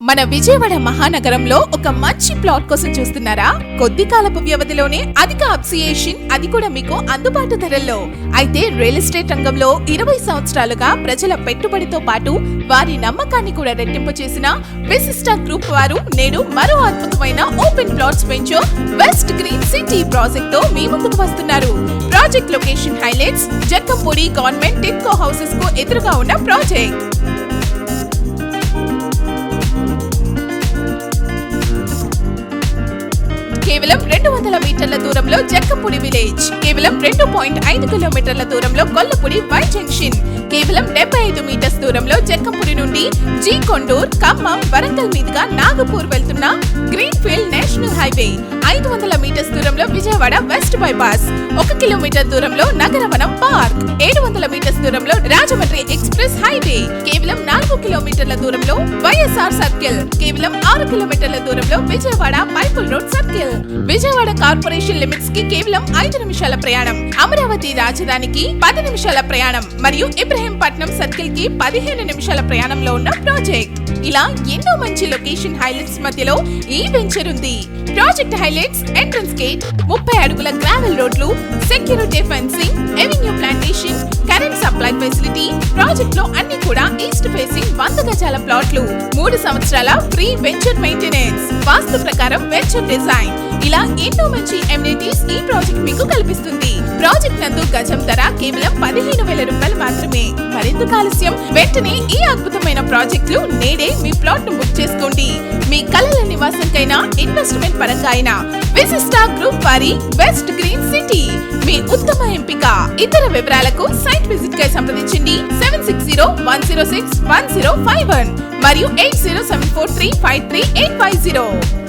మన విజయవాడ మహానగరంలో ఒక మంచి ప్లాట్ కోసం చూస్తున్నారా? కొద్ది కాలపు వ్యవధిలోనే అధిక అప్సియేషన్, అది కూడా మీకు అందుబాటు ధరల్లో. అయితే రియల్ ఎస్టేట్ రంగంలో 20 సంవత్సరాలుగా ప్రజల పెట్టుబడితో పాటు వారి నమ్మకాన్ని కూడా రెట్టింపు చేసిన విశిష్ట గ్రూప్ వారు నేడు మరో అద్భుతమైన open plots venture west green city project తో మీ ముందుకు వస్తున్నారు. Project location highlights Jakkampudi government TIDCO houses కు ఎదురుగా ఉన్న ప్రాజెక్ట్. కేవలం 200 మీటర్ల దూరంలో జక్కంపూడి విలేజ్, కేవలం 2.5 కిలోమీటర్ల దూరంలో కొల్లపూడి వై జంక్షన్, కేవలం 75 మీటర్స్ దూరంలో జక్కంపూడి నుండి జీ కొండూర్, ఖమ్మం, వరంగల్ మీదుగా నాగపూర్ వెళ్తున్న green field national highway, 500 metres దూరంలో విజయవాడ వెస్ట్ బైపాస్, 1 కిలోమీటర్ దూరంలో నగరవనం పార్క్, 700 మీటర్స్ దూరంలో రాజమండ్రి ఎక్స్ప్రెస్ హైవే, కేవలం 4 కిలోమీటర్ల దూరంలో వైఎస్ఆర్ సర్కిల్, కేవలం 6 కిలోమీటర్ల దూరంలో విజయవాడ పైపుల్ road circle. Vijayawada corporation limits కి కేవలం 5 నిమిషాల ప్రయాణం, అమరావతి రాజధానికి 10 నిమిషాల ప్రయాణం మరియు ఇబ్రహీంపట్నం సర్కిల్ కి 15 నిమిషాల ప్రయాణంలో ఉన్న ప్రాజెక్ట్. ఇలా ఎన్నో మంచి లొకేషన్ హైలైట్స్ మధ్యలో ఈ వెంచర్ ఉంది. ప్రాజెక్ట్ హైలైట్స్ ఎంట్రన్స్ గేట్, 30 అడుగుల గ్రావెల్ రోడ్లు, security fencing, avenue plantation, current supply facility. Project లో అన్ని కూడా ఈస్ట్ ఫేసింగ్ 100 గజాల ప్లాట్లు, 3 సంవత్సరాల ఫ్రీ వెంచర్ మెయింటెనెన్స్, వాస్తు ప్రకారం వెంచర్ డిజైన్. ఇలా ఎన్నో మంచి ఎమ్యూనిటీస్ ఈ ప్రాజెక్ట్ మీకు కల్పిస్తుంది. ప్రాజెక్ట్ నందు గజం ధర కేవలం 15,000 రూపాయలు మాత్రమే. మరెందుకు ఆలస్యం, వెంటనే ఈ అద్భుతమైన ప్రాజెక్టులు నేడే మీ ప్లాట్ ను బుక్ చేసుకోండి. మీ కలల నివాసంకైనా ఇన్వెస్ట్మెంట్ పరంగా అయినా విశిష్ట గ్రూప్ వారి వెస్ట్ గ్రీన్ సిటీ మీ ఉత్తమ ఎంపిక. ఇతర వివరాలకు సైట్ విజిట్ కై సంప్రదించండి 7601061051 మరియు 8074353850.